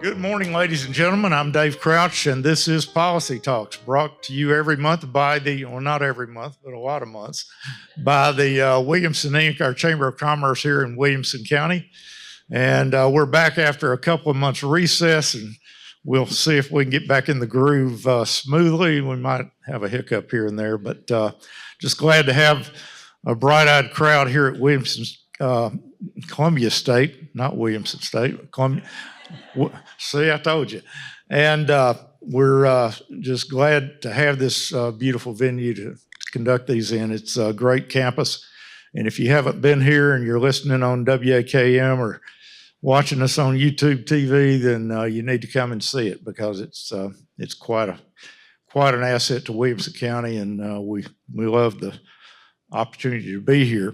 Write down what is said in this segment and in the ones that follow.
Good morning, ladies and gentlemen. I'm Dave Crouch, and this is Policy Talks, brought to you every month by well, not every month, but a lot of months, by the Williamson Inc., our Chamber of Commerce here in Williamson County. And we're back after a couple of months recess, and we'll see if we can get back in the groove smoothly. We might have a hiccup here and there, but just glad to have a bright-eyed crowd here at Williamson's Columbia State, not Williamson State, Columbia. See, I told you. And we're just glad to have this beautiful venue to conduct these in. It's a great campus. And if you haven't been here and you're listening on WAKM or watching us on YouTube TV, then you need to come and see it, because it's quite an asset to Williamson County, and we love the opportunity to be here.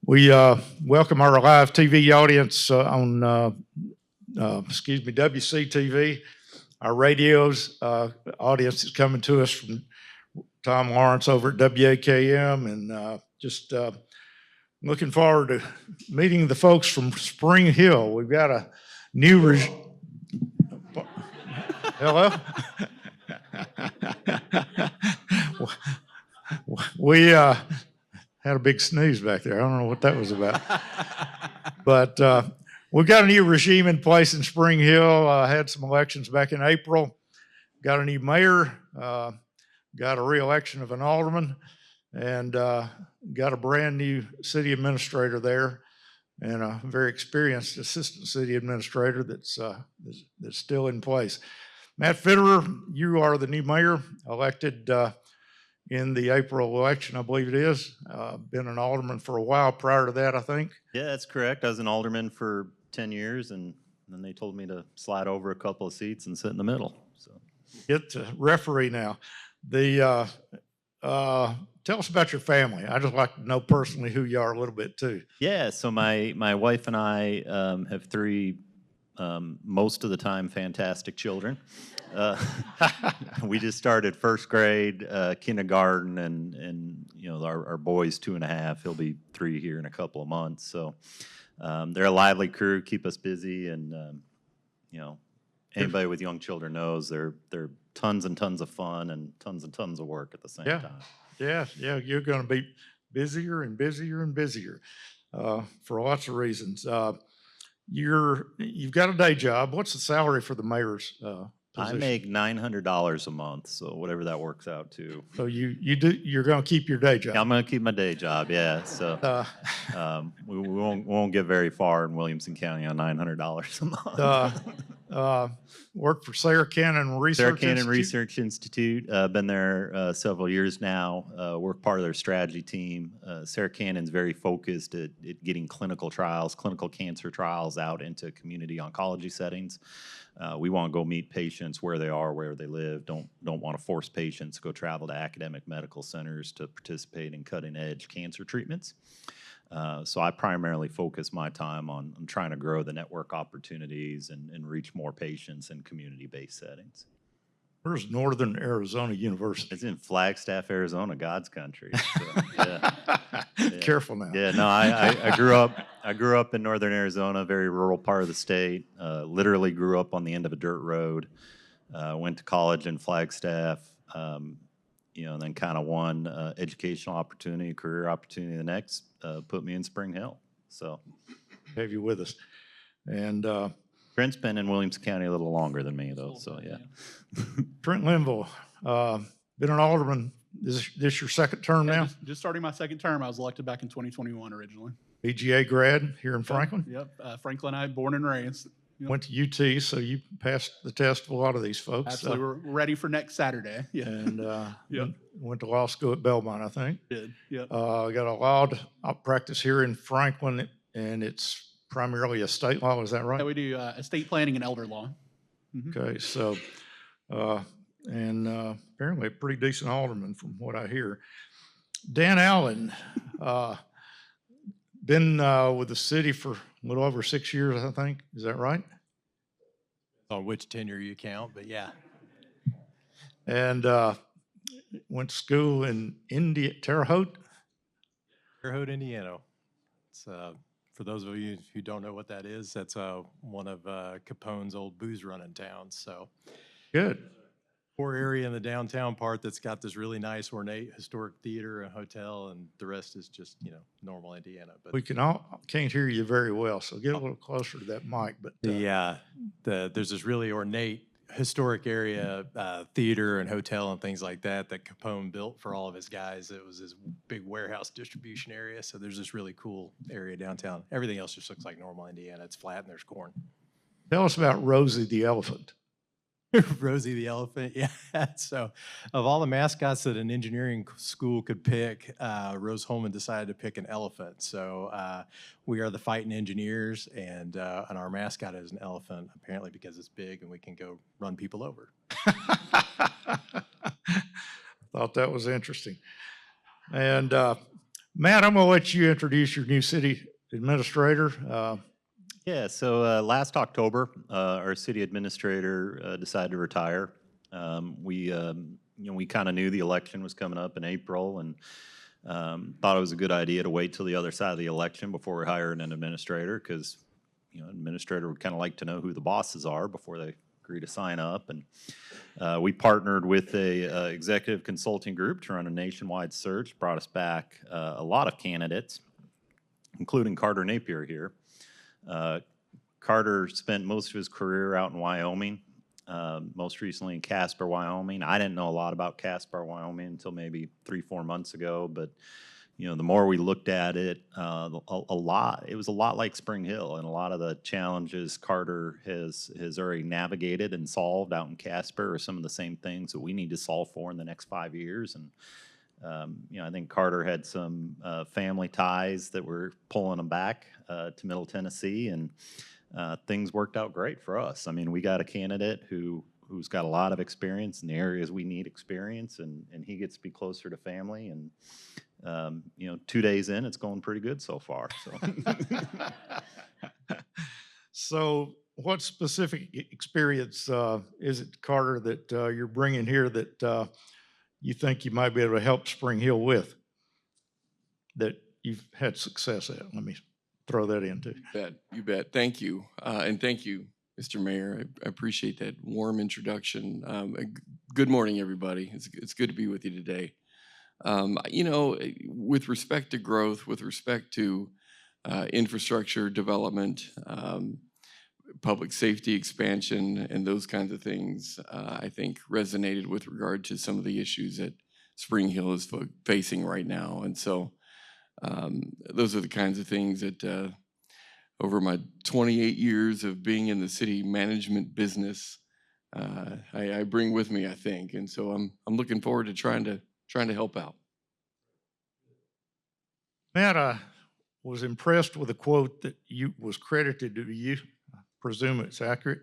We welcome our live TV audience on WCTV, our radios audience is coming to us from Tom Lawrence over at WAKM, and just looking forward to meeting the folks from Spring Hill. We've got a new hello. We had a big sneeze back there. I don't know what that was about, but we've got a new regime in place in Spring Hill. Had some elections back in April. Got a new mayor. Got a re-election of an alderman, and got a brand new city administrator there, and a very experienced assistant city administrator that's still in place. Matt Fitterer, you are the new mayor, elected in the April election, I believe it is. Been an alderman for a while prior to that, I think. Yeah, that's correct. I was an alderman for 10 years, and then they told me to slide over a couple of seats and sit in the middle. So get to referee now. Tell us about your family. I'd just like to know personally who you are a little bit too. Yeah, so my wife and I have three, most of the time, fantastic children. We just started first grade, kindergarten, and you know, our boy's 2.5. He'll be 3 here in a couple of months. So they're a lively crew, keep us busy, and you know, anybody with young children knows they're tons and tons of fun and tons of work at the same time. Yeah, you're going to be busier and busier and busier for lots of reasons. You've got a day job. What's the salary for the mayor's position? I make $900 a month, so whatever that works out to. So you're going to keep your day job. Yeah, I'm going to keep my day job. Yeah, so we won't get very far in Williamson County on $900 a month. Work for Sarah Cannon Research Institute. Sarah Cannon Research Institute. Been there several years now. We're part of their strategy team. Sarah Cannon's very focused at getting clinical cancer trials out into community oncology settings. We want to go meet patients where they are, where they live. Don't want to force patients to go travel to academic medical centers to participate in cutting-edge cancer treatments. So I primarily focus my time on trying to grow the network opportunities and reach more patients in community-based settings. Where's Northern Arizona University? It's in Flagstaff, Arizona, God's country. So, yeah. Careful now. Yeah, no, I grew up in Northern Arizona, very rural part of the state. Literally grew up on the end of a dirt road. Went to college in Flagstaff. You know, and then kind of one educational opportunity, career opportunity. The next put me in Spring Hill. So have you with us? And Trent's been in Williamson County a little longer than me, though. So yeah. Trent Linville, been an alderman. Is this your second term now? Just starting my second term. I was elected back in 2021 originally. BGA grad here in Franklin? Yep. Franklin, I born and raised. Yep. Went to UT, so you passed the test of a lot of these folks. Absolutely. We're ready for next Saturday. Yeah. And yep. Went to law school at Belmont, I think. Did. Yep. Got a law practice here in Franklin, and it's primarily estate law. Is that right? Yeah, we do estate planning and elder law. Mm-hmm. Okay, so apparently a pretty decent alderman from what I hear. Dan Allen, been with the city for a little over 6 years, I think. Is that right? On which tenure you count, but yeah. And went to school in Terre Haute, Terre Haute, Indiana. It's For those of you who don't know what that is, that's one of Capone's old booze running towns. So Good. poor area in the downtown part that's got this really nice ornate historic theater and hotel, and the rest is just, normal Indiana. But We can't hear you very well, so get a little closer to that mic. But there's this really ornate historic area, theater and hotel and things like that Capone built for all of his guys. It was his big warehouse distribution area. So there's this really cool area downtown. Everything else just looks like normal Indiana. It's flat and there's corn. tell us about Rosie the elephant. Rosie the elephant, yeah. So, of all the mascots that an engineering school could pick, Rose Holman decided to pick an elephant. So, we are the fighting engineers, and our mascot is an elephant, apparently because it's big and we can go run people over. Thought that was interesting. And Matt, I'm going to let you introduce your new city administrator. Yeah, so last October, our city administrator decided to retire. We kind of knew the election was coming up in April, and thought it was a good idea to wait till the other side of the election before we hired an administrator, because an administrator would kind of like to know who the bosses are before they agree to sign up. And we partnered with a executive consulting group to run a nationwide search. Brought us back a lot of candidates, including Carter Napier here. Carter spent most of his career out in Wyoming, most recently in Casper, Wyoming. I didn't know a lot about Casper, Wyoming until maybe 3-4 months ago, but the more we looked at it, it was a lot like Spring Hill, and a lot of the challenges Carter has already navigated and solved out in Casper are some of the same things that we need to solve for in the next 5 years. And I think Carter had some family ties that were pulling him back to Middle Tennessee, and things worked out great for us. I mean, we got a candidate who's got a lot of experience in the areas we need experience, and he gets to be closer to family. And 2 days in, it's going pretty good so far. So, So what specific experience is it, Carter, that you're bringing here that you think you might be able to help Spring Hill with, that you've had success at? Let me throw that in too. You bet. Thank you. And thank you, Mr. Mayor. I appreciate that warm introduction. Good morning, everybody. It's good to be with you today. With respect to growth, with respect to infrastructure development, public safety expansion, and those kinds of things, I think resonated with regard to some of the issues that Spring Hill is facing right now. And so those are the kinds of things that over my 28 years of being in the city management business, I bring with me, I think. And so I'm looking forward to trying to help out. Matt, I was impressed with a quote that was credited to you. I presume it's accurate.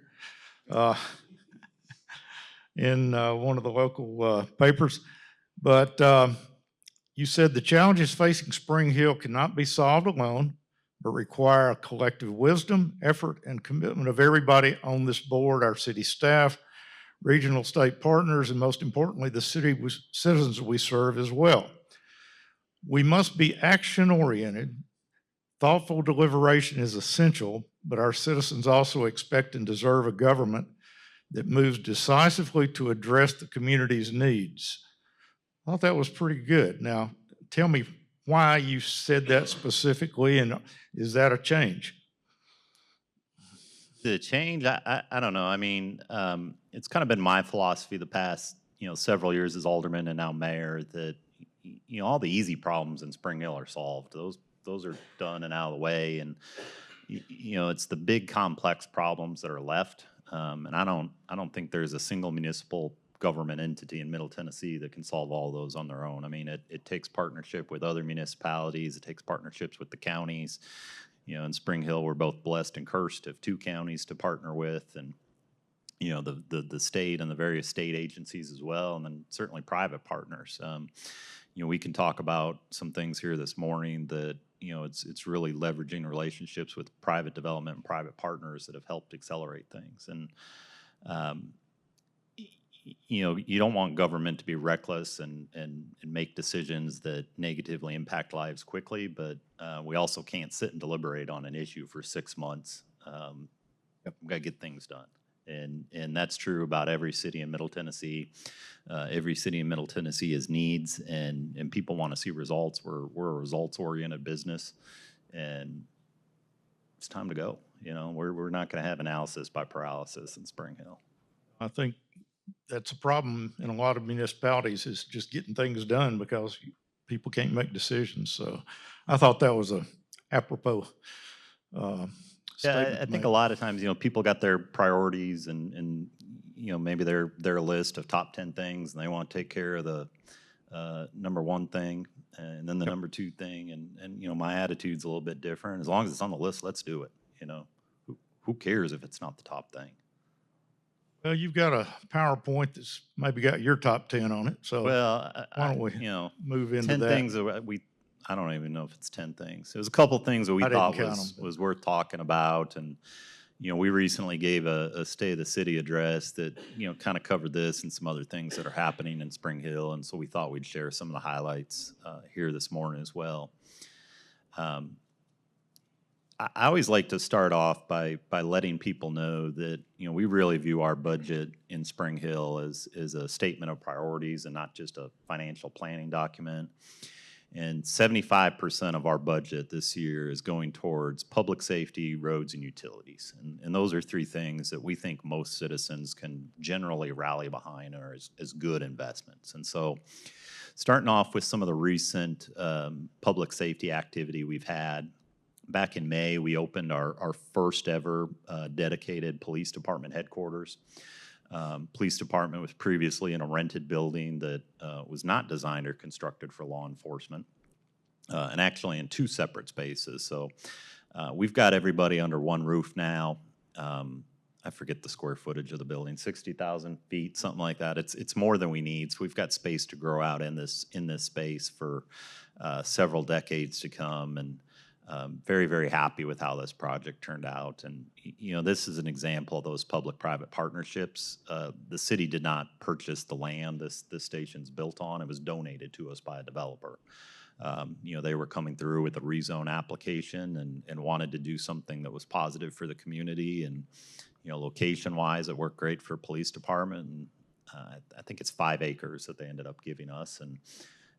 In one of the local papers. But you said the challenges facing Spring Hill cannot be solved alone, but require a collective wisdom, effort, and commitment of everybody on this board, our city staff, regional state partners, and most importantly, the citizens we serve as well. We must be action-oriented. Thoughtful deliberation is essential, but our citizens also expect and deserve a government that moves decisively to address the community's needs. I thought that was pretty good. Now, tell me why you said that specifically, and is that a change? the change, I don't know. I mean, it's kind of been my philosophy the past, several years as alderman and now mayor that, all the easy problems in Spring Hill are solved. Those are done and out of the way. And, it's the big complex problems that are left. And I don't think there's a single municipal government entity in Middle Tennessee that can solve all those on their own. I mean, it takes partnership with other municipalities. It takes partnerships with the counties. In Spring Hill, we're both blessed and cursed to have 2 counties to partner with, and the state and the various state agencies as well, and then certainly private partners. We can talk about some things here this morning that it's really leveraging relationships with private development and private partners that have helped accelerate things. And you don't want government to be reckless and make decisions that negatively impact lives quickly, but we also can't sit and deliberate on an issue for 6 months. We've got to get things done. And that's true about every city in Middle Tennessee. Every city in Middle Tennessee has needs, and people want to see results. We're a results-oriented business, and it's time to go. We're not going to have analysis by paralysis in Spring Hill. I think that's a problem in a lot of municipalities, is just getting things done because people can't make decisions. So I thought that was a apropos statement I to think make. a lot of times, people got their priorities and maybe their list of top 10 things, and they want to take care of the number one thing and then the number two thing. And my attitude's a little bit different. As long as it's on the list, let's do it. Who cares if it's not the top thing? Well, you've got a PowerPoint that's maybe got your top 10 on it. So Well, why don't we move into 10 that? things that I don't even know if it's 10 things. There's a couple things that we I didn't thought count was, them. was worth talking about. And, we recently gave a State of the City address that, kind of covered this and some other things that are happening in Spring Hill. And so we thought we'd share some of the highlights here this morning as well. I always like to start off by letting people know that, we really view our budget in Spring Hill as a statement of priorities and not just a financial planning document. And 75% of our budget this year is going towards public safety, roads, and utilities. And those are three things that we think most citizens can generally rally behind or as good investments. And so starting off with some of the recent public safety activity we've had. Back in May, we opened our first ever dedicated police department headquarters. Police department was previously in a rented building that was not designed or constructed for law enforcement, and actually in two separate spaces. So we've got everybody under one roof now. I forget the square footage of the building, 60,000 feet, something like that. It's more than we need, so we've got space to grow out in this space for several decades to come. And very, very happy with how this project turned out. And, this is an example of those public-private partnerships. The city did not purchase the land this station's built on. It was donated to us by a developer. They were coming through with a rezone application and wanted to do something that was positive for the community. And, location-wise, it worked great for police department. And I think it's 5 acres that they ended up giving us. And,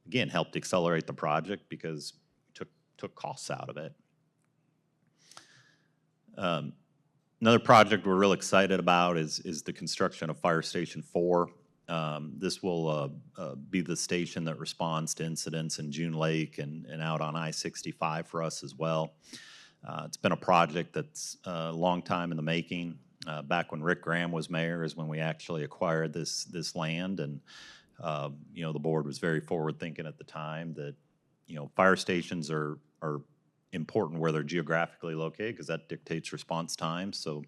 again, helped accelerate the project because took costs out of it. Another project we're real excited about is the construction of Fire Station 4. This will be the station that responds to incidents in June Lake and out on I-65 for us as well. It's been a project that's a long time in the making. Back when Rick Graham was mayor is when we actually acquired this land, and the board was very forward thinking at the time that fire stations are important where they're geographically located because that dictates response time. So,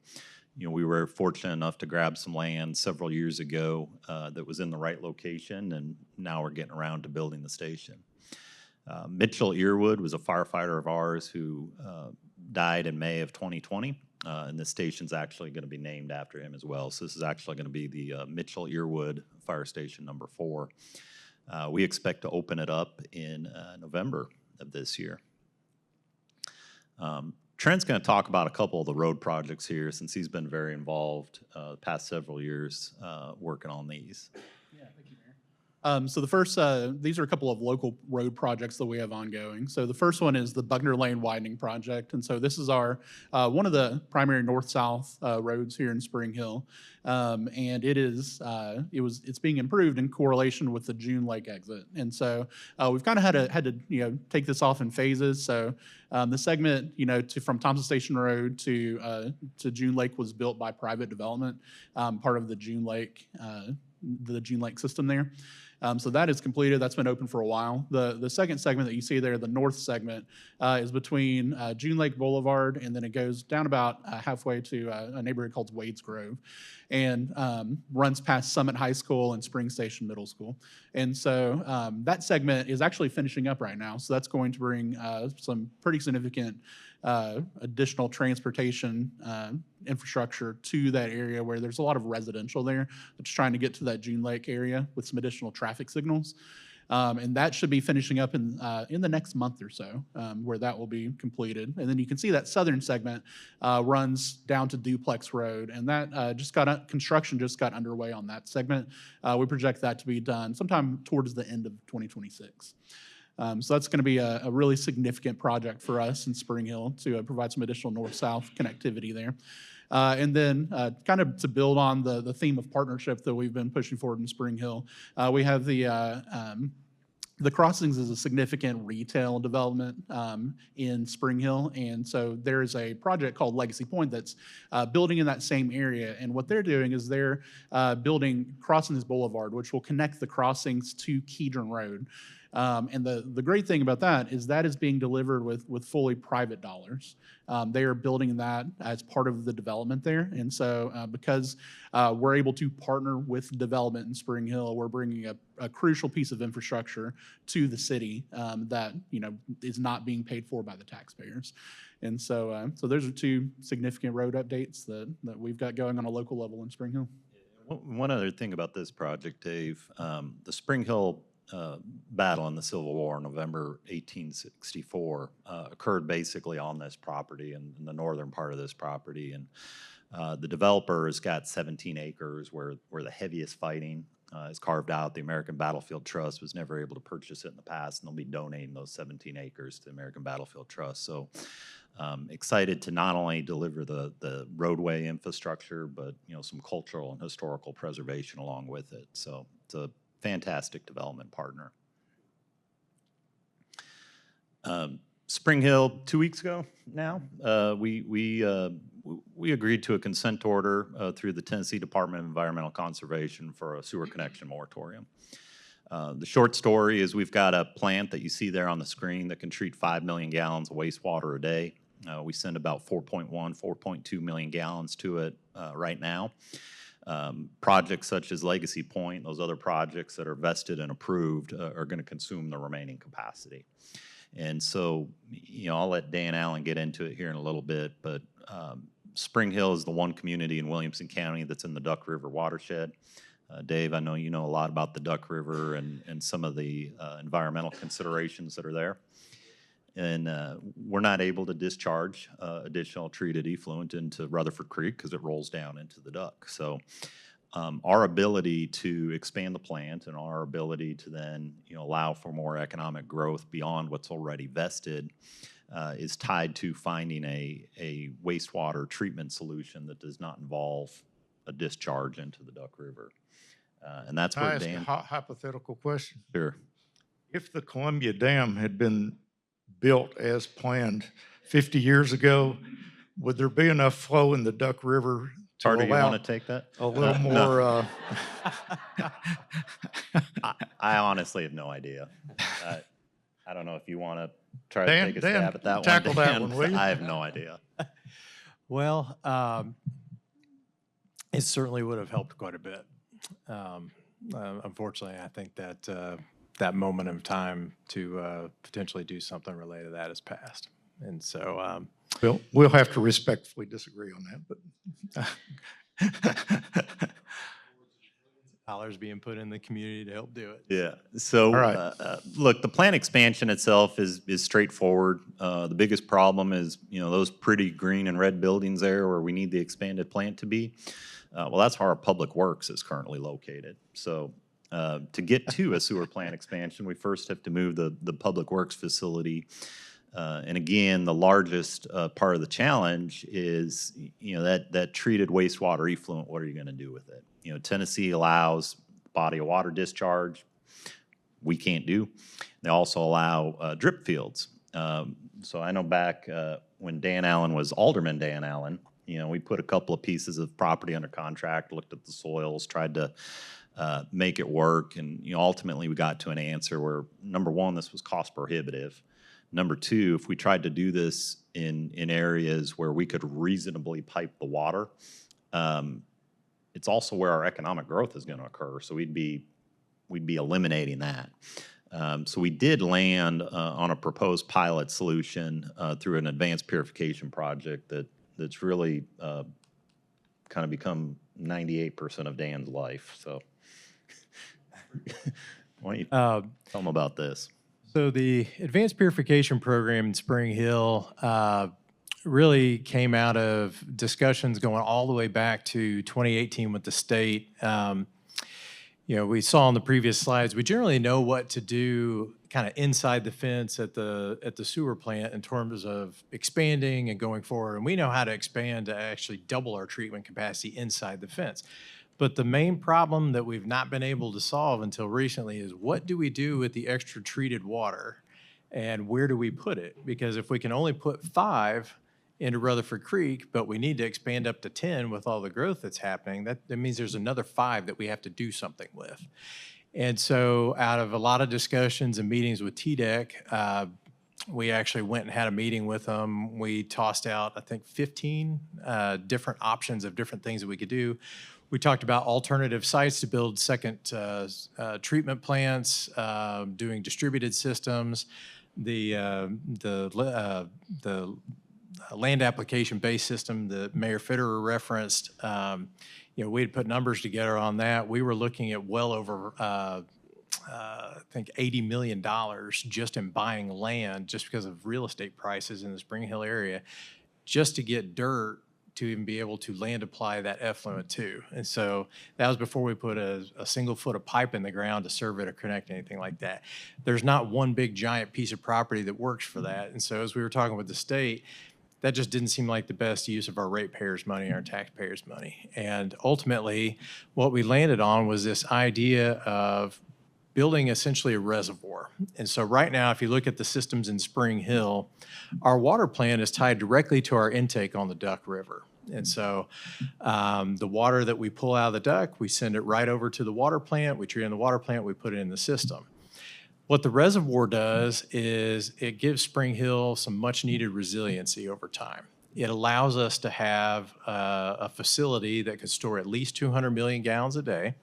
we were fortunate enough to grab some land several years ago that was in the right location, and now we're getting around to building the station. Mitchell Earwood was a firefighter of ours who died in May of 2020, and this station's actually going to be named after him as well. So this is actually going to be the Mitchell Earwood Fire Station number 4. We expect to open it up in November of this year. Trent's going to talk about a couple of the road projects here since he's been very involved the past several years working on these. Yeah, thank you, Mayor. So the first, these are a couple of local road projects that we have ongoing. So the first one is the Buckner Lane widening project. And so this is our, one of the primary north-south roads here in Spring Hill. And it's being improved in correlation with the June Lake exit. And so we've kind of had to take this off in phases. So the segment, from Thompson Station Road to June Lake was built by private development, part of the June Lake system there. So that is completed. That's been open for a while. The second segment that you see there, the north segment, is between June Lake Boulevard, and then it goes down about halfway to a neighborhood called Wades Grove. and runs past Summit High School and Spring Station Middle School. And so that segment is actually finishing up right now. So that's going to bring some pretty significant additional transportation infrastructure to that area where there's a lot of residential there that's trying to get to that June Lake area with some additional traffic signals. And that should be finishing up in the next month or so, where that will be completed. And then you can see that southern segment runs down to Duplex Road, and that construction just got underway on that segment. We project that to be done sometime towards the end of 2026. So that's going to be a really significant project for us in Spring Hill to provide some additional north-south connectivity there. And then kind of to build on the theme of partnership that we've been pushing forward in Spring Hill, we have the Crossings is a significant retail development in Spring Hill. And so there is a project called Legacy Point that's building in that same area. And what they're doing is they're building Crossings Boulevard, which will connect the Crossings to Kedron Road. And the great thing about that is being delivered with fully private dollars. They are building that as part of the development there. And so because we're able to partner with development in Spring Hill, we're bringing a crucial piece of infrastructure to the city that is not being paid for by the taxpayers. And so those are two significant road updates that we've got going on a local level in Spring Hill. One other thing about this project, Dave, the Spring Hill battle in the Civil War, November 1864, occurred basically on this property in the northern part of this property. And the developer has got 17 acres where the heaviest fighting is carved out. The American Battlefield Trust was never able to purchase it in the past, and they'll be donating those 17 acres to the American Battlefield Trust. So excited to not only deliver the roadway infrastructure, but some cultural and historical preservation along with it. So it's a fantastic development partner. Spring Hill, 2 weeks ago now, we agreed to a consent order through the Tennessee Department of Environmental Conservation for a sewer connection moratorium. The short story is we've got a plant that you see there on the screen that can treat 5 million gallons of wastewater a day. We send about 4.2 million gallons to it right now. Projects such as Legacy Point, those other projects that are vested and approved are going to consume the remaining capacity. And so, I'll let Dan Allen get into it here in a little bit, but Spring Hill is the one community in Williamson County that's in the Duck River watershed. Dave, I know you know a lot about the Duck River and some of the environmental considerations that are there. And we're not able to discharge additional treated effluent into Rutherford Creek because it rolls down into the Duck. So our ability to expand the plant and our ability to then allow for more economic growth beyond what's already vested is tied to finding a wastewater treatment solution that does not involve a discharge into the Duck River. And that's where Dan... Can I ask a hypothetical question? Sure. If the Columbia Dam had been built as planned 50 years ago, would there be enough flow in the Duck River to Carter, you allow want to take that? a little more? I honestly have no idea. I don't know if you want to try to Dan, take a stab at that tackle one. that one, will you? I have no idea. Well, it certainly would have helped quite a bit. Unfortunately, I think that that moment of time to potentially do something related to that has passed. And so We'll have to respectfully disagree on that, but dollars being put in the community to help do it. Yeah. So, All right. Look, the plant expansion itself is straightforward. The biggest problem is, those pretty green and red buildings there where we need the expanded plant to be. Well, that's where our public works is currently located. So to get to a sewer plant expansion, we first have to move the public works facility. And again, the largest part of the challenge is, that treated wastewater effluent, what are you going to do with it? Tennessee allows body of water discharge. We can't do. They also allow drip fields. So I know back when Dan Allen was Alderman Dan Allen, we put a couple of pieces of property under contract, looked at the soils, tried to make it work. And ultimately we got to an answer where, number one, this was cost prohibitive. Number two, if we tried to do this in areas where we could reasonably pipe the water, it's also where our economic growth is going to occur. So we'd be eliminating that. So we did land on a proposed pilot solution through an advanced purification project that's really kind of become 98% of Dan's life. So why don't you tell them about this? So the advanced purification program in Spring Hill really came out of discussions going all the way back to 2018 with the state. We saw on the previous slides, we generally know what to do kind of inside the fence at the sewer plant in terms of expanding and going forward. And we know how to expand to actually double our treatment capacity inside the fence. But the main problem that we've not been able to solve until recently is what do we do with the extra treated water and where do we put it? Because if we can only put 5 into Rutherford Creek, but we need to expand up to 10 with all the growth that's happening, that means there's another 5 that we have to do something with. And so out of a lot of discussions and meetings with TDEC, we actually went and had a meeting with them. We tossed out, I think, 15 different options of different things that we could do. We talked about alternative sites to build second treatment plants, doing distributed systems, the land application-based system that Mayor Fitterer referenced. We had put numbers together on that. We were looking at well over, I think, $80 million just in buying land, just because of real estate prices in the Spring Hill area, just to get dirt to even be able to land apply that effluent to. And so that was before we put a single foot of pipe in the ground to serve it or connect anything like that. There's not one big giant piece of property that works for that. And so as we were talking with the state, that just didn't seem like the best use of our ratepayers' money, our taxpayers' money. And ultimately, what we landed on was this idea of building essentially a reservoir. And so right now, if you look at the systems in Spring Hill, our water plant is tied directly to our intake on the Duck River. And so the water that we pull out of the duck, we send it right over to the water plant, we treat it in the water plant, we put it in the system. What the reservoir does is it gives Spring Hill some much needed resiliency over time. It allows us to have a facility that could store at least 200 million gallons a day.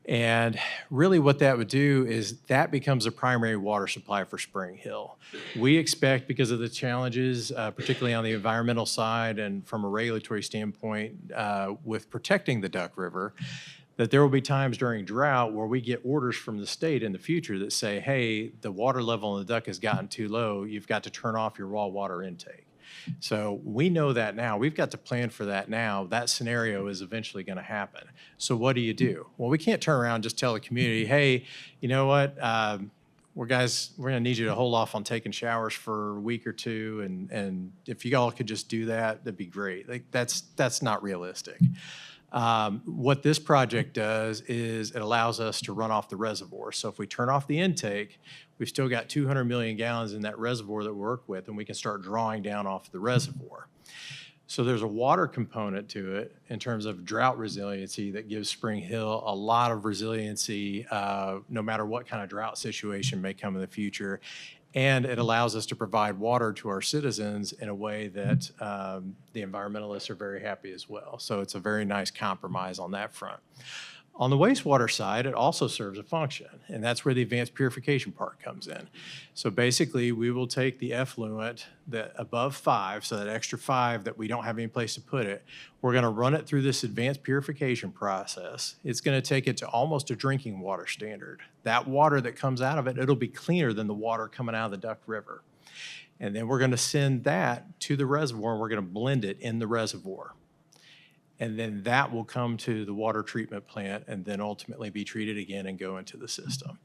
And really what that would do is that becomes a primary water supply for Spring Hill. We expect, because of the challenges, particularly on the environmental side and from a regulatory standpoint with protecting the Duck River, that there will be times during drought where we get orders from the state in the future that say, hey, the water level in the duck has gotten too low, you've got to turn off your raw water intake. So we know that now. We've got to plan for that now. That scenario is eventually going to happen. So what do? Well, we can't turn around and just tell the community, hey, you know what, we're going to need you to hold off on taking showers for a week or two, and if you all could just do that, that'd be great. Like that's not realistic. What this project does is it allows us to run off the reservoir. So if we turn off the intake, we've still got 200 million gallons in that reservoir that we work with, and we can start drawing down off the reservoir. So there's a water component to it in terms of drought resiliency that gives Spring Hill a lot of resiliency no matter what kind of drought situation may come in the future. And it allows us to provide water to our citizens in a way that the environmentalists are very happy as well. So it's a very nice compromise on that front. On the wastewater side, it also serves a function, and that's where the advanced purification part comes in. So basically, we will take the effluent that above 5, so that extra 5 that we don't have any place to put it, we're going to run it through this advanced purification process. It's going to take it to almost a drinking water standard. That water that comes out of it, it'll be cleaner than the water coming out of the Duck River. And then we're going to send that to the reservoir, and we're going to blend it in the reservoir. And then that will come to the water treatment plant and then ultimately be treated again and go into the system.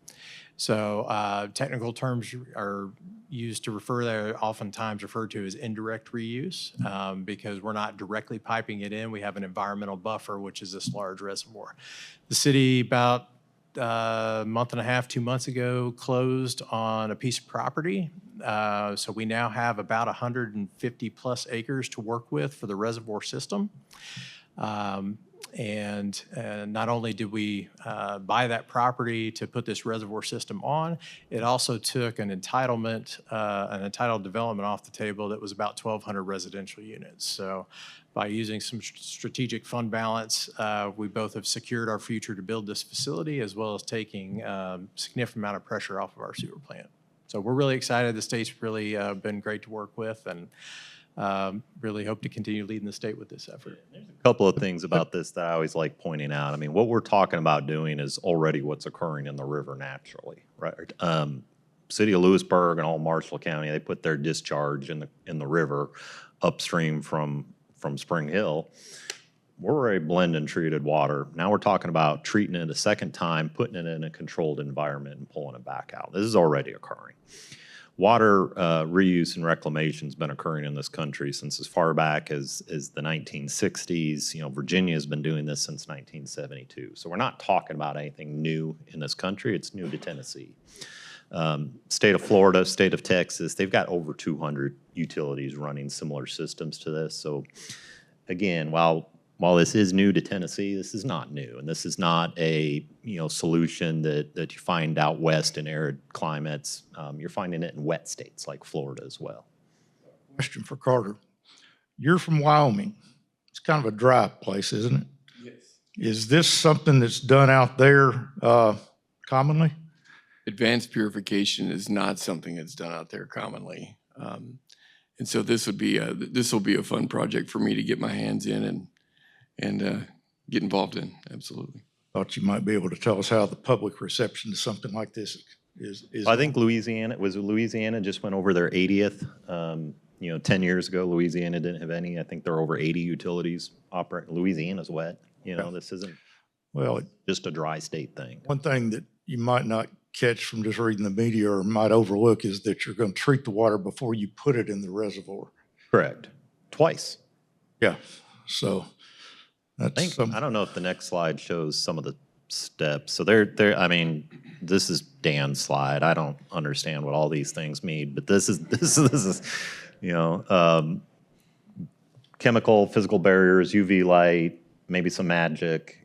So technical terms are used to refer, they're oftentimes referred to as indirect reuse because we're not directly piping it in. We have an environmental buffer, which is this large reservoir. The city about a month and a half, 2 months ago, closed on a piece of property. So we now have about 150 plus acres to work with for the reservoir system. And not only did we buy that property to put this reservoir system on, it also took an entitlement, an entitled development off the table that was about 1,200 residential units. So by using some strategic fund balance, we both have secured our future to build this facility, as well as taking a significant amount of pressure off of our sewer plant. So we're really excited. The state's really been great to work with, and really hope to continue leading the state with this effort. A couple of things about this that I always like pointing out. I mean, what we're talking about doing is already what's occurring in the river naturally, right? City of Lewisburg and all Marshall County, they put their discharge in the river upstream from Spring Hill. We're already blending treated water. Now we're talking about treating it a second time, putting it in a controlled environment and pulling it back out. This is already occurring. Water reuse and reclamation has been occurring in this country since as far back as the 1960s. You know, Virginia has been doing this since 1972. So we're not talking about anything new in this country. It's new to Tennessee. State of Florida, state of Texas, they've got over 200 utilities running similar systems to this. So again, while this is new to Tennessee, this is not new, and this is not a solution that you find out west in arid climates. You're finding it in wet states like Florida as well. Question for Carter. You're from Wyoming. It's kind of a dry place, isn't it? Yes. Is this something that's done out there commonly? Advanced purification is not something that's done out there commonly. And so this will be a fun project for me to get my hands in and get involved in. Absolutely. Thought you might be able to tell us how the public reception to something like this is. I think Louisiana just went over their 80th. 10 years ago, Louisiana didn't have any. I think there are over 80 utilities operating. Louisiana's wet. This isn't just a dry state thing. One thing that you might not catch from just reading the media or might overlook is that you're going to treat the water before you put it in the reservoir. Correct. Twice. Yeah. So I don't know if the next slide shows some of the steps. So I mean, this is Dan's slide. I don't understand what all these things mean, but this is chemical, physical barriers, UV light, maybe some magic.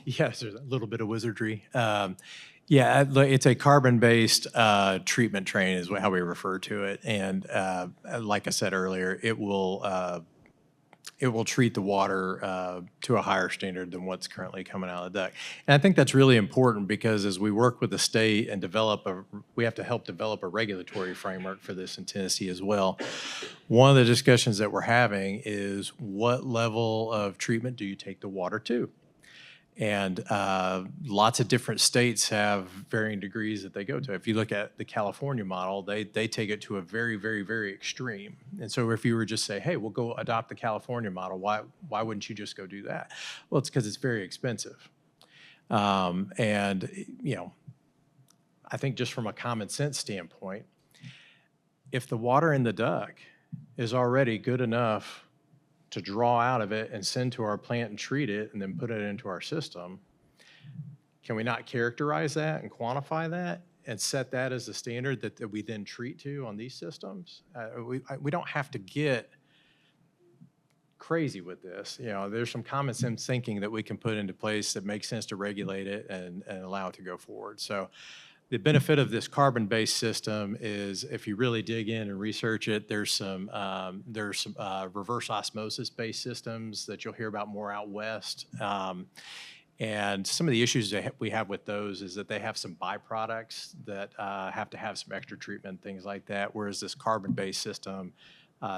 Yes, there's a little bit of wizardry. It's a carbon-based treatment train is how we refer to it. And like I said earlier, it will treat the water to a higher standard than what's currently coming out of the duct. And I think that's really important because as we work with the state and we have to help develop a regulatory framework for this in Tennessee as well. One of the discussions that we're having is what level of treatment do you take the water to? And lots of different states have varying degrees that they go to. If you look at the California model, they take it to a very, very, very extreme. And so if you were just say, hey, we'll go adopt the California model, why wouldn't you just go do that? Well, it's because it's very expensive. I think just from a common sense standpoint, if the water in the duct is already good enough to draw out of it and send to our plant and treat it and then put it into our system, can we not characterize that and quantify that and set that as the standard that we then treat to on these systems? We don't have to get crazy with this. There's some common sense thinking that we can put into place that makes sense to regulate it and allow it to go forward. So the benefit of this carbon-based system is if you really dig in and research it, there's some reverse osmosis-based systems that you'll hear about more out west. And some of the issues that we have with those is that they have some byproducts that have to have some extra treatment, things like that, whereas this carbon-based system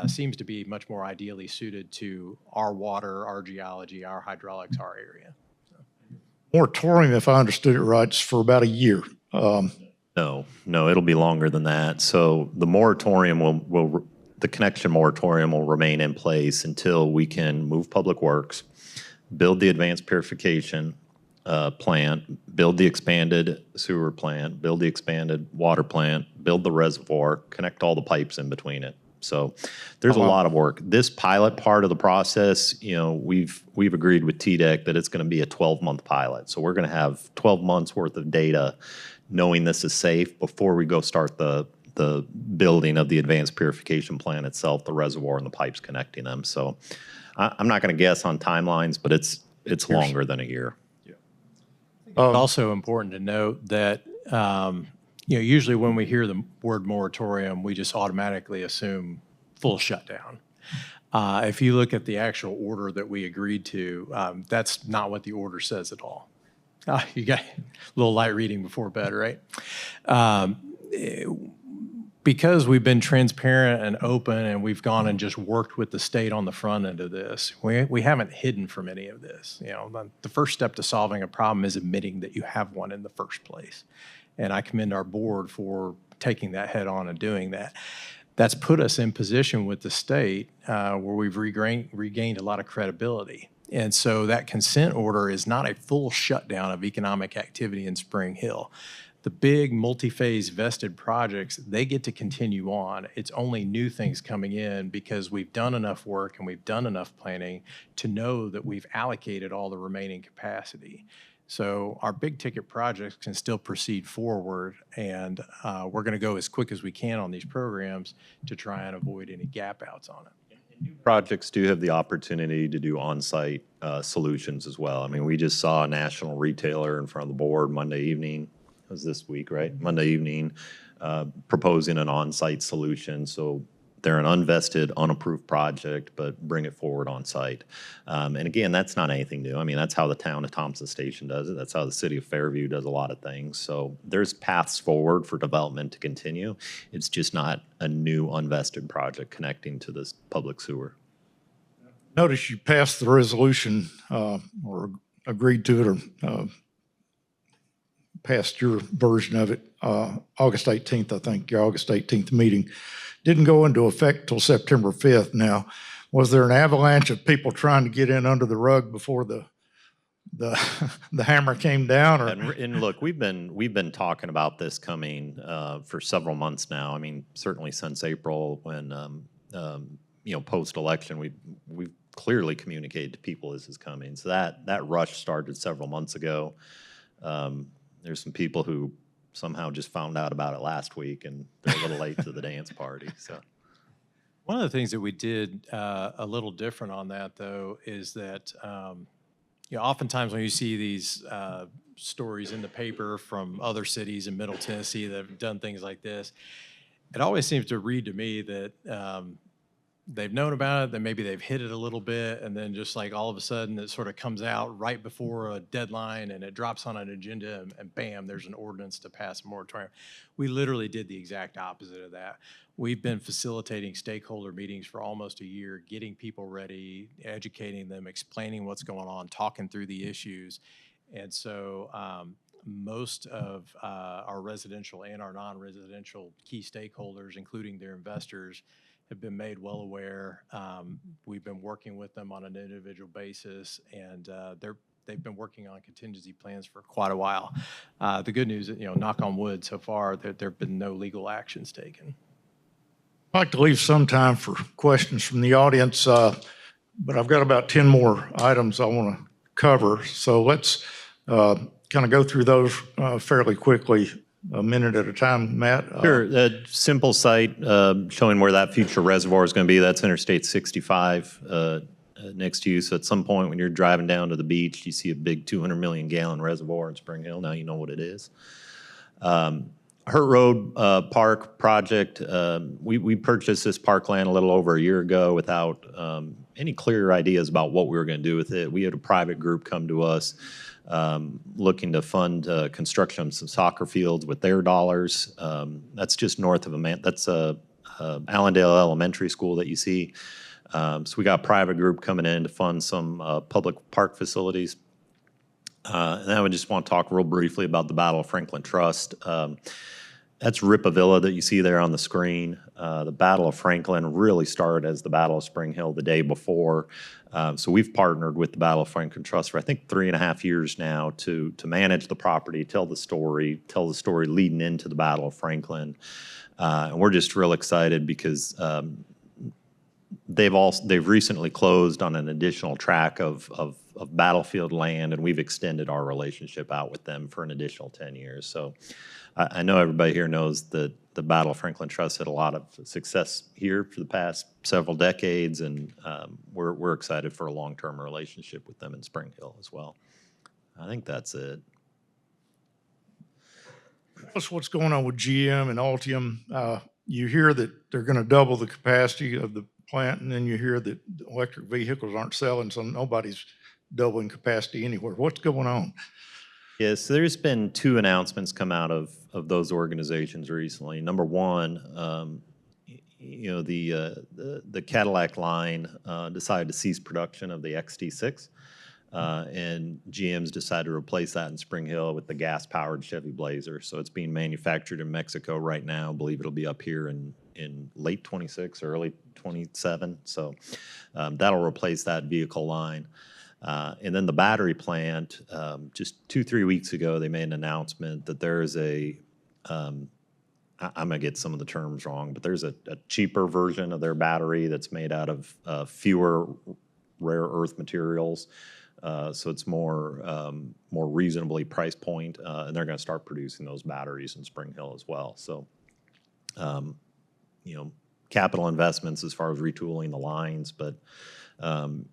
seems to be much more ideally suited to our water, our geology, our hydraulics, our area. Moratorium, if I understood it right, is for about a year. No, it'll be longer than that. So the moratorium the connection moratorium will remain in place until we can move public works, build the advanced purification plant, build the expanded sewer plant, build the expanded water plant, build the reservoir, connect all the pipes in between it. So there's a lot of work. This pilot part of the process, we've agreed with TDEC that it's going to be a 12-month pilot. So we're going to have 12 months worth of data knowing this is safe before we go start the building of the advanced purification plant itself, the reservoir and the pipes connecting them. So I'm not going to guess on timelines, but it's it's longer than a year. It's also important to note that, usually when we hear the word moratorium, we just automatically assume full shutdown. If you look at the actual order that we agreed to, that's not what the order says at all. You got a little light reading before bed, right? Because we've been transparent and open and we've gone and just worked with the state on the front end of this, we haven't hidden from any of this. The first step to solving a problem is admitting that you have one in the first place. And I commend our board for taking that head on and doing that. That's put us in position with the state where we've regained a lot of credibility. And so that consent order is not a full shutdown of economic activity in Spring Hill. The big multi-phase vested projects, they get to continue on. It's only new things coming in because we've done enough work and we've done enough planning to know that we've allocated all the remaining capacity. So our big ticket projects can still proceed forward, and we're going to go as quick as we can on these programs to try and avoid any gap outs on it. Projects do have the opportunity to do on-site solutions as well. I mean, we just saw a national retailer in front of the board Monday evening. It was this week, right? Monday evening, proposing an on-site solution. So they're an unvested, unapproved project, but bring it forward on site. And again, that's not anything new. I mean, that's how the town of Thompson Station does it. That's how the city of Fairview does a lot of things. So there's paths forward for development to continue. It's just not a new unvested project connecting to this public sewer. Notice you passed the resolution or agreed to it or passed your version of it August 18th, I think, your August 18th meeting. Didn't go into effect till September 5th. Now, was there an avalanche of people trying to get in under the rug before the hammer came down? Or? And look, we've been talking about this coming for several months now. I mean, certainly since April when post-election, we've clearly communicated to people this is coming. So that rush started several months ago. There's some people who somehow just found out about it last week, and they're a little late to the dance party. So, one of the things that we did a little different on that, though, is that oftentimes when you see these stories in the paper from other cities in Middle Tennessee that have done things like this, it always seems to read to me that they've known about it, that maybe they've hit it a little bit, and then just like all of a sudden it sort of comes out right before a deadline and it drops on an agenda and bam, there's an ordinance to pass a moratorium. We literally did the exact opposite of that. We've been facilitating stakeholder meetings for almost a year, getting people ready, educating them, explaining what's going on, talking through the issues. And so most of our residential and our non-residential key stakeholders, including their investors, have been made well aware. We've been working with them on an individual basis, and they've been working on contingency plans for quite a while. The good news is, knock on wood, so far there have been no legal actions taken. I'd like to leave some time for questions from the audience, but I've got about 10 more items I want to cover. So let's kind of go through those fairly quickly. A minute at a time, Matt. Sure. A simple site showing where that future reservoir is going to be. That's Interstate 65 next to you. So at some point when you're driving down to the beach, you see a big 200 million gallon reservoir in Spring Hill. Now you know what it is. Hurt Road Park project. We purchased this parkland a little over a year ago without any clear ideas about what we were going to do with it. We had a private group come to us looking to fund construction of some soccer fields with their dollars. That's just north of that's Allendale Elementary School that you see. So we got a private group coming in to fund some public park facilities. And I would just want to talk real briefly about the Battle of Franklin Trust. That's Ripavilla that you see there on the screen. The Battle of Franklin really started as the Battle of Spring Hill the day before. So we've partnered with the Battle of Franklin Trust for I think 3.5 years now to manage the property, tell the story leading into the Battle of Franklin. And we're just real excited because they've recently closed on an additional track of of battlefield land, and we've extended our relationship out with them for an additional 10 years. So I know everybody here knows that the Battle of Franklin Trust had a lot of success here for the past several decades, and we're excited for a long-term relationship with them in Spring Hill as well. I think that's it. Plus, what's going on with GM and Altium? You hear that they're going to double the capacity of the plant, and then you hear that electric vehicles aren't selling, so nobody's doubling capacity anywhere. What's going on? Yes, there's been 2 announcements come out of those organizations recently. Number one, the Cadillac line decided to cease production of the XT6. And GM's decided to replace that in Spring Hill with the gas-powered Chevy Blazer. So it's being manufactured in Mexico right now. I believe it'll be up here in late 26, early 27. So that'll replace that vehicle line. And then the battery plant, just 2-3 weeks ago, they made an announcement that there is I'm going to get some of the terms wrong, but there's a cheaper version of their battery that's made out of fewer rare earth materials. So it's more reasonably price point, and they're going to start producing those batteries in Spring Hill as well. So, capital investments as far as retooling the lines, but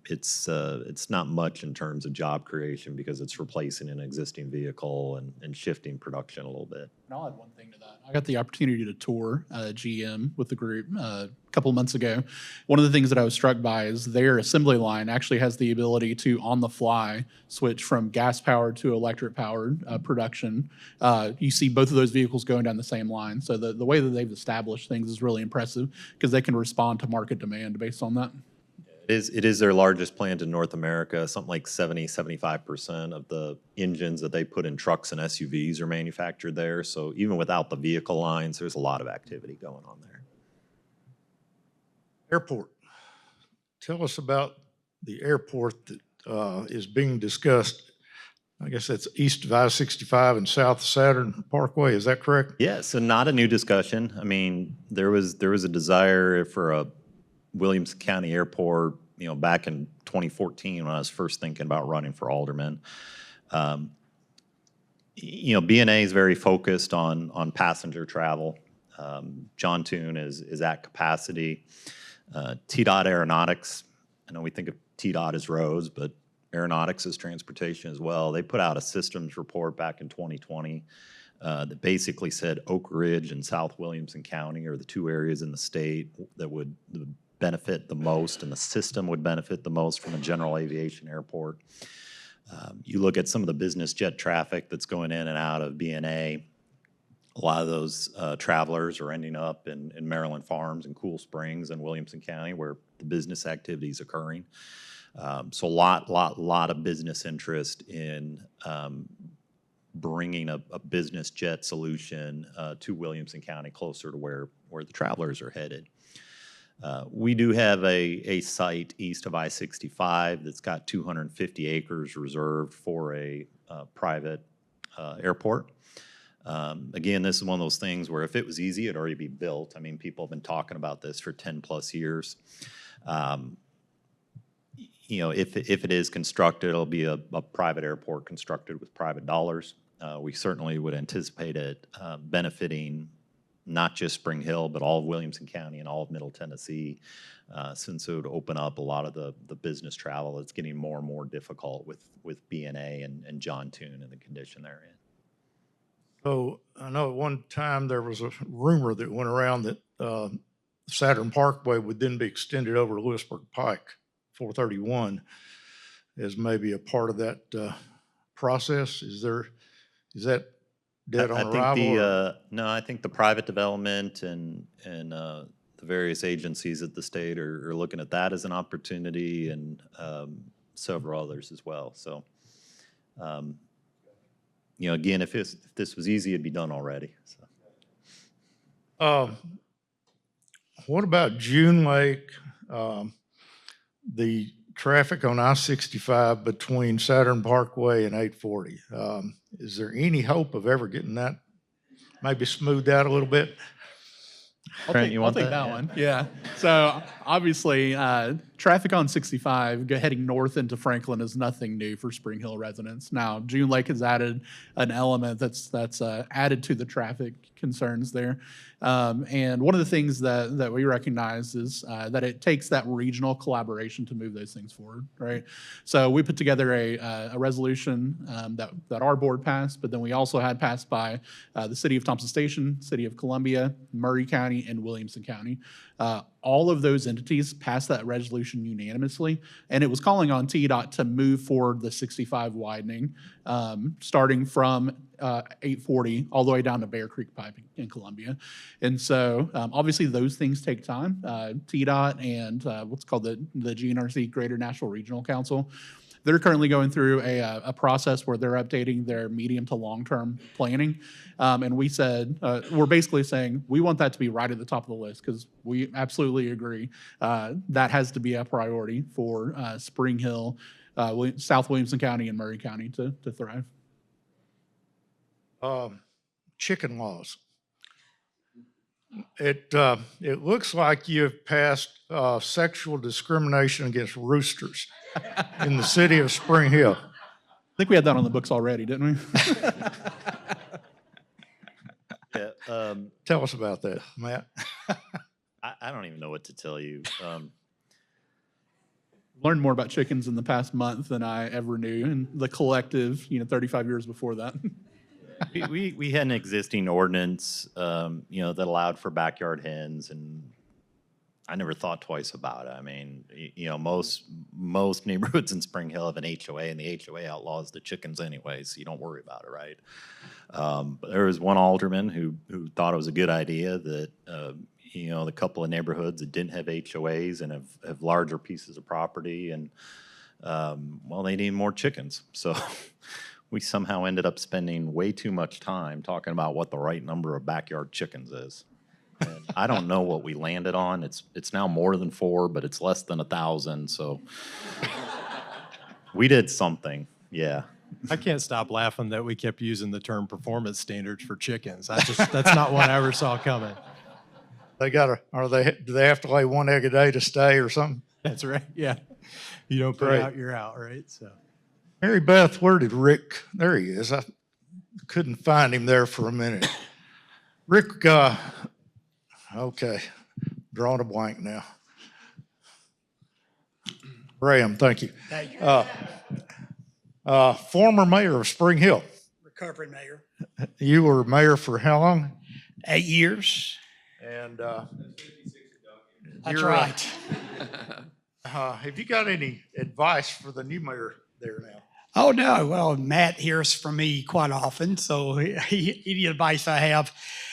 it's not much in terms of job creation because it's replacing an existing vehicle and shifting production a little bit. And I'll add one thing to that. I got the opportunity to tour GM with the group a couple of months ago. One of the things that I was struck by is their assembly line actually has the ability to, on the fly, switch from gas-powered to electric-powered production. You see both of those vehicles going down the same line. So the way that they've established things is really impressive because they can respond to market demand based on that. It is their largest plant in North America. Something like 75% of the engines that they put in trucks and SUVs are manufactured there. So even without the vehicle lines, there's a lot of activity going on there. Airport. Tell us about the airport that is being discussed. I guess that's east of I-65 and south of Saturn Parkway. Is that correct? Yeah, so not a new discussion. I mean, there was a desire for a Williamson County Airport, back in 2014 when I was first thinking about running for alderman. BNA is very focused on passenger travel. John Toon is at capacity. TDOT Aeronautics, I know we think of TDOT as roads, but aeronautics is transportation as well. They put out a systems report back in 2020 that basically said Oak Ridge and South Williamson County are the 2 areas in the state that would benefit the most, and the system would benefit the most from a general aviation airport. You look at some of the business jet traffic that's going in and out of BNA, a lot of those travelers are ending up in Maryland Farms and Cool Springs and Williamson County where the business activity is occurring. So a lot of business interest in bringing a business jet solution to Williamson County closer to where the travelers are headed. We do have a site east of I-65 that's got 250 acres reserved for a private airport. Again, this is one of those things where if it was easy, it'd already be built. I mean, people have been talking about this for 10 plus years. If it is constructed, it'll be a private airport constructed with private dollars. We certainly would anticipate it benefiting not just Spring Hill, but all of Williamson County and all of Middle Tennessee, since it would open up a lot of the business travel that's getting more and more difficult with BNA and John Toon and the condition they're in. So I know at one time there was a rumor that went around that Saturn Parkway would then be extended over to Lewisburg Pike, 431, as maybe a part of that process. Is that dead on arrival? No, I think the private development and the various agencies at the state are looking at that as an opportunity, and several others as well. So, again, if this was easy, it'd be done already. So. What about June Lake? The traffic on I-65 between Saturn Parkway and 840. Is there any hope of ever getting that maybe smoothed out a little bit? I'll take that one. Yeah. So obviously, traffic on 65 heading north into Franklin is nothing new for Spring Hill residents. Now, June Lake has added an element that's added to the traffic concerns there. And one of the things that we recognize is that it takes that regional collaboration to move those things forward, right? So we put together a resolution that our board passed, but then we also had passed by the City of Thompson Station, City of Columbia, Murray County, and Williamson County. All of those entities passed that resolution unanimously, and it was calling on TDOT to move forward the 65 widening, starting from 840 all the way down to Bear Creek Pipe in Columbia. And so obviously those things take time. TDOT and what's called the GNRC, Greater Nashville Regional Council, they're currently going through a process where they're updating their medium to long-term planning. And we said, we're basically saying, we want that to be right at the top of the list because we absolutely agree that has to be a priority for Spring Hill, South Williamson County, and Murray County to thrive. Chicken laws. It looks like you've passed sexual discrimination against roosters in the city of Spring Hill. I think we had that on the books already, didn't we? Yeah, Tell us about that, Matt. I don't even know what to tell you. Learned more about chickens in the past month than I ever knew, and the collective, 35 years before that. We had an existing ordinance, that allowed for backyard hens, and I never thought twice about it. I mean, most neighborhoods in Spring Hill have an HOA, and the HOA outlaws the chickens anyway, so you don't worry about it, right? But there was one alderman who thought it was a good idea that the couple of neighborhoods that didn't have HOAs and have larger pieces of property, and they need more chickens, so. We somehow ended up spending way too much time talking about what the right number of backyard chickens is. And I don't know what we landed on. It's now more than 4, but it's less than 1,000. So we did something. Yeah. I can't stop laughing that we kept using the term performance standards for chickens. That's not one I ever saw coming. Do they have to lay 1 egg a day to stay or something? That's right. Yeah. You don't put Great. out, you're out, right? So. Mary Beth, where did Rick? There he is. I couldn't find him there for a minute. Rick, okay, drawing a blank now. Graham, thank you. Thank you. Former mayor of Spring Hill. Recovering mayor. You were mayor for how long? 8 years. And That's right. have you got any advice for the new mayor there now? Oh, no. Well, Matt hears from me quite often, so any advice I have.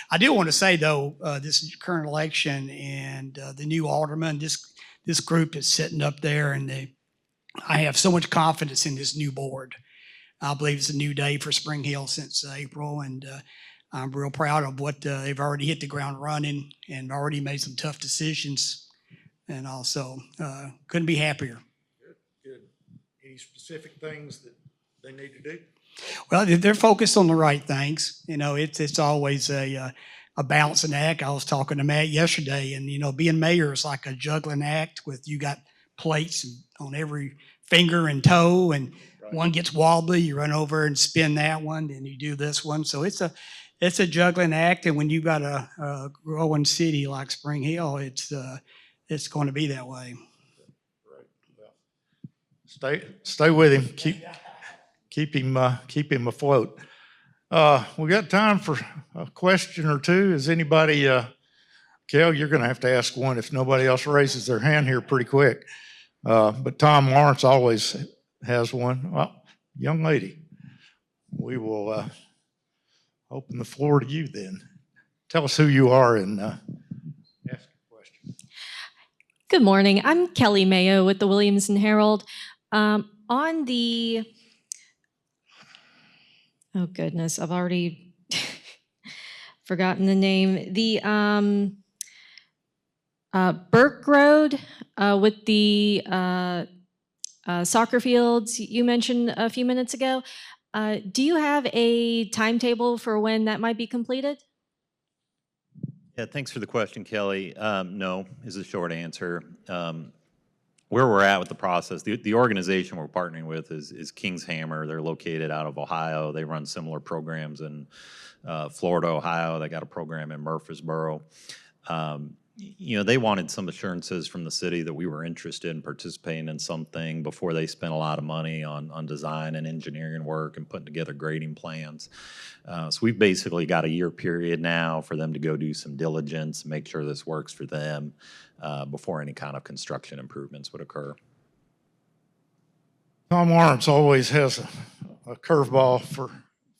I do want to say, though, this current election and the new alderman, this group is sitting up there, and I have so much confidence in this new board. I believe it's a new day for Spring Hill since April, and I'm real proud of what they've already hit the ground running and already made some tough decisions, and also couldn't be happier. Good. Any specific things that they need to do? Well, they're focused on the right things. It's always a balancing act. I was talking to Matt yesterday, and being mayor is like a juggling act with you got plates on every finger and toe, and Right. one gets wobbly, you run over and spin that one, and you do this one. So it's a juggling act, and when you've got a growing city like Spring Hill, it's going to be that way. Well, stay with him. Keep him afloat. We got time for a question or two. Is anybody, Kel, you're going to have to ask one if nobody else raises their hand here pretty quick. But Tom Lawrence always has one. Well, young lady, we will open the floor to you then. Tell us who you are and ask a question. Good morning. I'm Kelly Mayo with the Williamson Herald. On the, oh goodness, I've already forgotten the name. The Burke Road with the soccer fields you mentioned a few minutes ago. Do you have a timetable for when that might be completed? Yeah, thanks for the question, Kelly. No is the short answer. Where we're at with the process, the organization we're partnering with is King's Hammer. They're located out of Ohio. They run similar programs in Florida, Ohio. They got a program in Murfreesboro. They wanted some assurances from the city that we were interested in participating in something before they spent a lot of money on design and engineering work and putting together grading plans. So we've basically got a year period now for them to go do some diligence, make sure this works for them before any kind of construction improvements would occur. Tom Arms always has a curveball for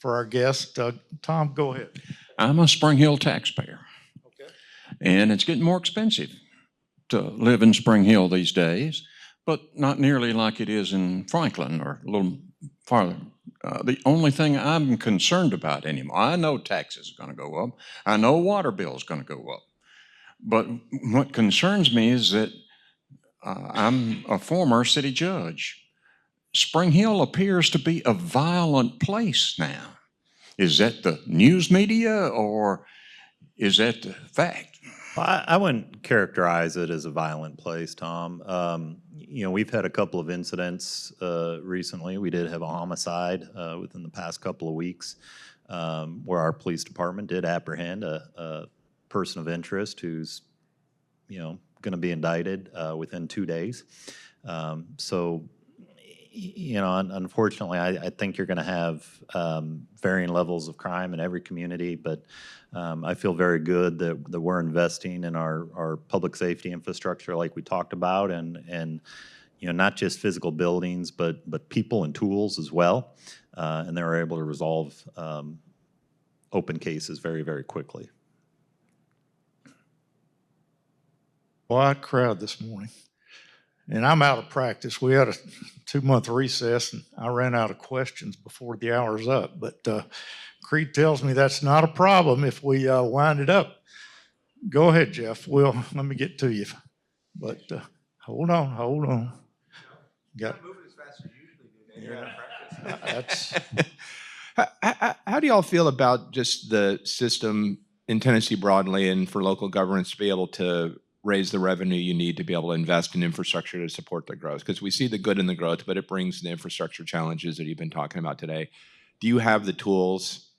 our guest. Tom, go ahead. I'm a Spring Hill taxpayer. Okay. And it's getting more expensive to live in Spring Hill these days, but not nearly like it is in Franklin or a little farther. The only thing I'm concerned about anymore, I know taxes are going to go up. I know water bill is going to go up. But what concerns me is that I'm a former city judge. Spring Hill appears to be a violent place now. Is that the news media or is that the fact? I wouldn't characterize it as a violent place, Tom. We've had a couple of incidents recently. We did have a homicide within the past couple of weeks where our police department did apprehend a person of interest who's, going to be indicted within 2 days. Unfortunately, I think you're going to have varying levels of crime in every community, but I feel very good that we're investing in our public safety infrastructure like we talked about, and not just physical buildings, but people and tools as well. And they were able to resolve open cases very, very quickly. Quiet crowd this morning. And I'm out of practice. We had a 2-month recess, and I ran out of questions before the hour's up. But Creed tells me that's not a problem if we wind it up. Go ahead, Jeff. Let me get to you. But hold on. Got moving as fast as you usually do. Yeah, that's How do y'all feel about just the system in Tennessee broadly and for local governments to be able to raise the revenue you need to be able to invest in infrastructure to support the growth? Because we see the good in the growth, but it brings the infrastructure challenges that you've been talking about today. Do you have the tools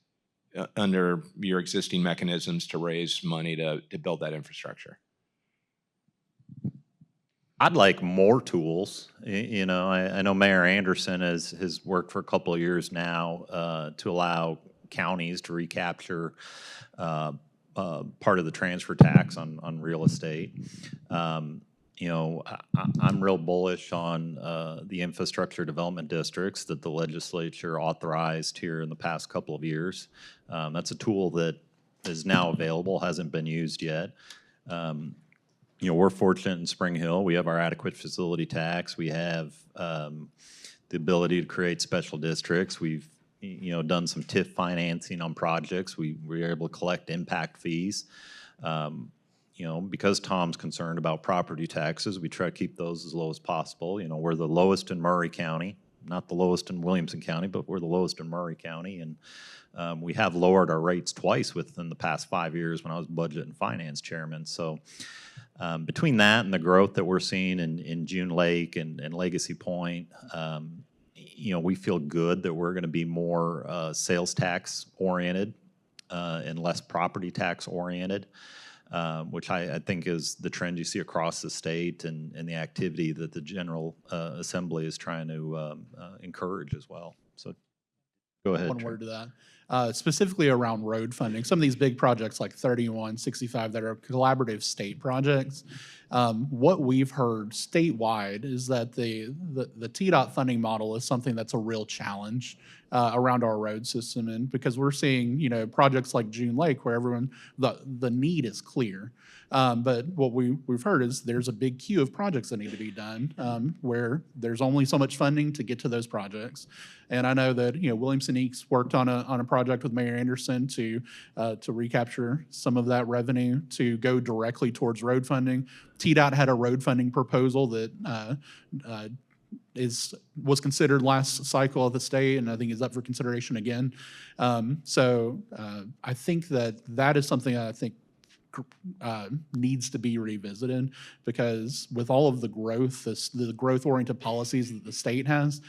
under your existing mechanisms to raise money to build that infrastructure? I'd like more tools. I know Mayor Anderson has worked for a couple of years now to allow counties to recapture part of the transfer tax on real estate. I'm real bullish on the infrastructure development districts that the legislature authorized here in the past couple of years. That's a tool that is now available, hasn't been used yet. We're fortunate in Spring Hill. We have our adequate facility tax. We have the ability to create special districts. We've done some TIF financing on projects. We were able to collect impact fees. Because Tom's concerned about property taxes, we try to keep those as low as possible. We're the lowest in Murray County, not the lowest in Williamson County, but we're the lowest in Murray County. And we have lowered our rates twice within the past 5 years when I was budget and finance chairman. So between that and the growth that we're seeing in June Lake and Legacy Point, we feel good that we're going to be more sales tax oriented and less property tax oriented, which I think is the trend you see across the state and the activity that the General Assembly is trying to encourage as well. So go ahead. One word to that. Specifically around road funding, some of these big projects like 3165 that are collaborative state projects, what we've heard statewide is that the TDOT funding model is something that's a real challenge around our road system, and because we're seeing projects like June Lake where the need is clear, but what we've heard is there's a big queue of projects that need to be done where there's only so much funding to get to those projects. And I know that Williamson Eeks worked on a project with Mayor Anderson to recapture some of that revenue to go directly towards road funding. TDOT had a road funding proposal that was considered last cycle of the state, and I think is up for consideration again. So I think that is something I think needs to be revisited, because with all of the growth, the growth-oriented policies that the state has,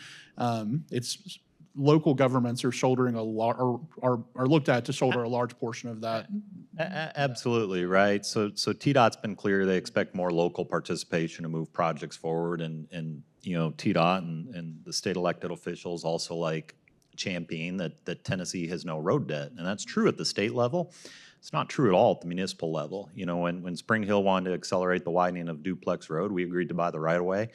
it's local governments are shouldering are looked at to shoulder a large portion of that. Absolutely, right. So TDOT's been clear they expect more local participation to move projects forward, and you know, TDOT and the state elected officials also like champion that Tennessee has no road debt, and that's true at the state level. It's not true at all at the municipal level. You know, when Spring Hill wanted to accelerate the widening of Duplex Road, we agreed to buy the right of way.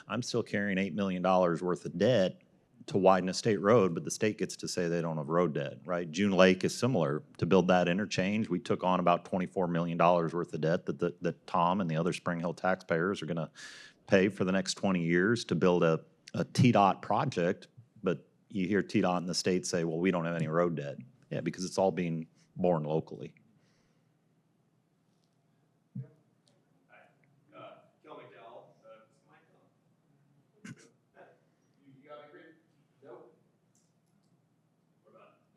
I'm still carrying $8 million worth of debt to widen a state road, but the state gets to say they don't have road debt, right? June Lake is similar. To build that interchange, we took on about $24 million worth of debt that Tom and the other Spring Hill taxpayers are gonna pay for the next 20 years to build a TDOT project, but you hear TDOT in the state say, well, we don't have any road debt. Yeah, because it's all being borne locally.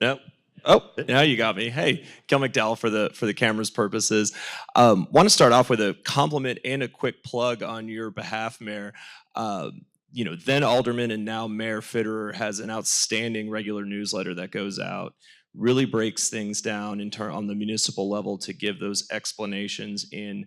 Nope. Oh, now you got me. Hey, Kel McDowell for the camera's purposes. Want to start off with a compliment and a quick plug on your behalf, Mayor. You know, then Alderman and now Mayor Fitterer has an outstanding regular newsletter that goes out. Really breaks things down on the municipal level to give those explanations in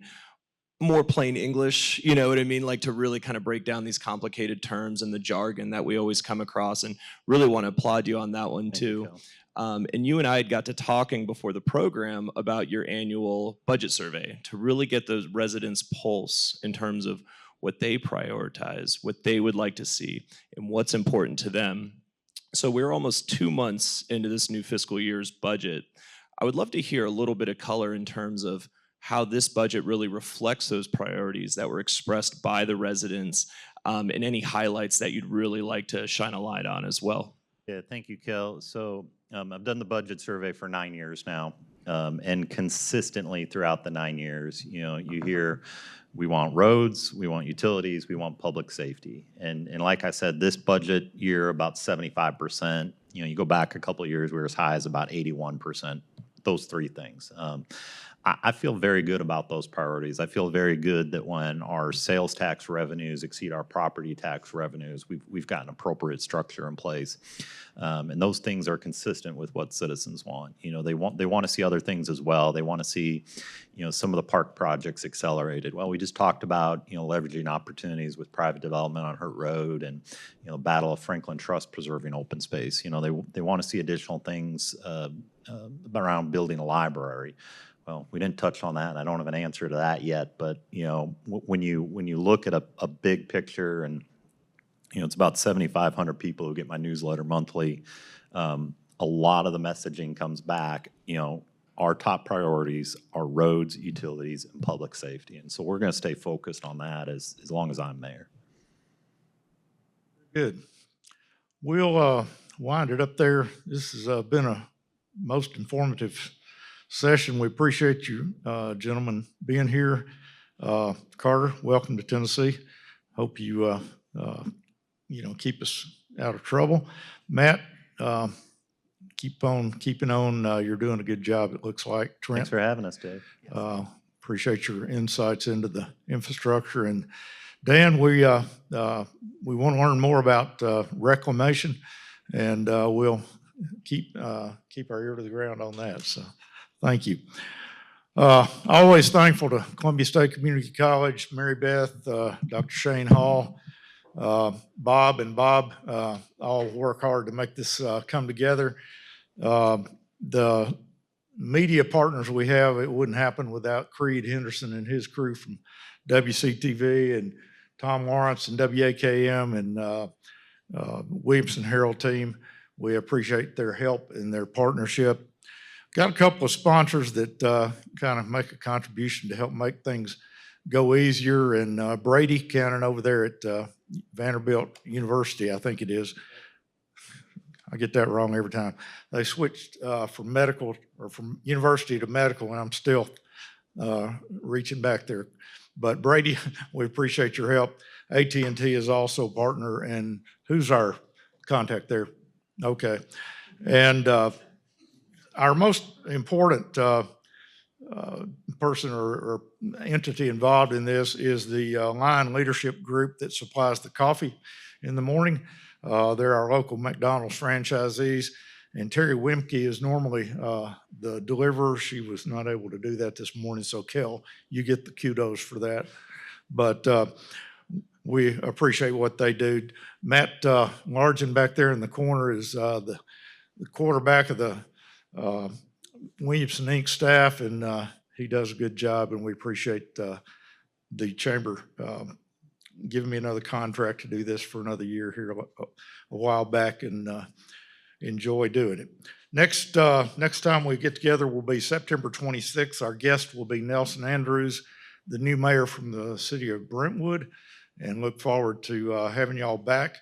more plain English, you know what I mean? Like to really kind of break down these complicated terms and the jargon that we always come across, and really want to applaud you on that one too. And you and I had got to talking before the program about your annual budget survey to really get those residents' pulse in terms of what they prioritize, what they would like to see, and what's important to them. So we're almost 2 months into this new fiscal year's budget. I would love to hear a little bit of color in terms of how this budget really reflects those priorities that were expressed by the residents, and any highlights that you'd really like to shine a light on as well. Yeah, thank you, Kel. So I've done the budget survey for 9 years now, and consistently throughout the 9 years, you know, you hear we want roads, we want utilities, we want public safety. And like I said, this budget year, about 75%. You know, you go back a couple of years, we were as high as about 81%, those three things. I feel very good about those priorities. I feel very good that when our sales tax revenues exceed our property tax revenues, we've got an appropriate structure in place. And those things are consistent with what citizens want. You know, they want to see other things as well. They want to see, you know, some of the park projects accelerated. Well, we just talked about, you know, leveraging opportunities with private development on Hurt Road, and, you know, Battle of Franklin Trust preserving open space. You know, they want to see additional things around building a library. Well, we didn't touch on that, and I don't have an answer to that yet. But you know, when you look at a big picture, and you know, it's about 7,500 people who get my newsletter monthly. A lot of the messaging comes back. You know, our top priorities are roads, utilities, and public safety, and so we're going to stay focused on that as long as I'm mayor. Good. We'll wind it up there. This has been a most informative session. We appreciate you gentlemen being here. Carter, welcome to Tennessee. Hope you you know, keep us out of trouble. Matt, keep on keeping on. You're doing a good job, it looks like. Trent, Thanks for having us, Dave. appreciate your insights into the infrastructure. And Dan, we want to learn more about reclamation, and we'll keep our ear to the ground on that. So thank you. Always thankful to Columbia State Community College, Mary Beth, Dr. Shane Hall, Bob all work hard to make this come together. The media partners we have, it wouldn't happen without Creed Henderson and his crew from WCTV, and Tom Lawrence and WAKM, and Williamson Herald team. We appreciate their help and their partnership. Got a couple of sponsors that kind of make a contribution to help make things go easier. And Brady Cannon over there at Vanderbilt University, I think it is. I get that wrong every time. They switched from medical, or from university to medical, and I'm still reaching back there. But Brady, we appreciate your help. AT&T is also a partner, and who's our contact there? Okay. And our most important person or entity involved in this is the line leadership group that supplies the coffee in the morning. They're our local McDonald's franchisees, and Terry Wimke is normally the deliverer. She was not able to do that this morning, so Kel, you get the kudos for that. But we appreciate what they do. Matt Largen back there in the corner is the quarterback of the Williamson Inc. staff, and he does a good job, and we appreciate the chamber giving me another contract to do this for another year here a while back, and enjoy doing it. Next time we get together will be September 26th. Our guest will be Nelson Andrews, the new mayor from the city of Brentwood, and look forward to having y'all back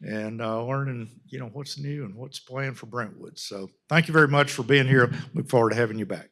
and learning, what's new and what's planned for Brentwood. So thank you very much for being here. Look forward to having you back.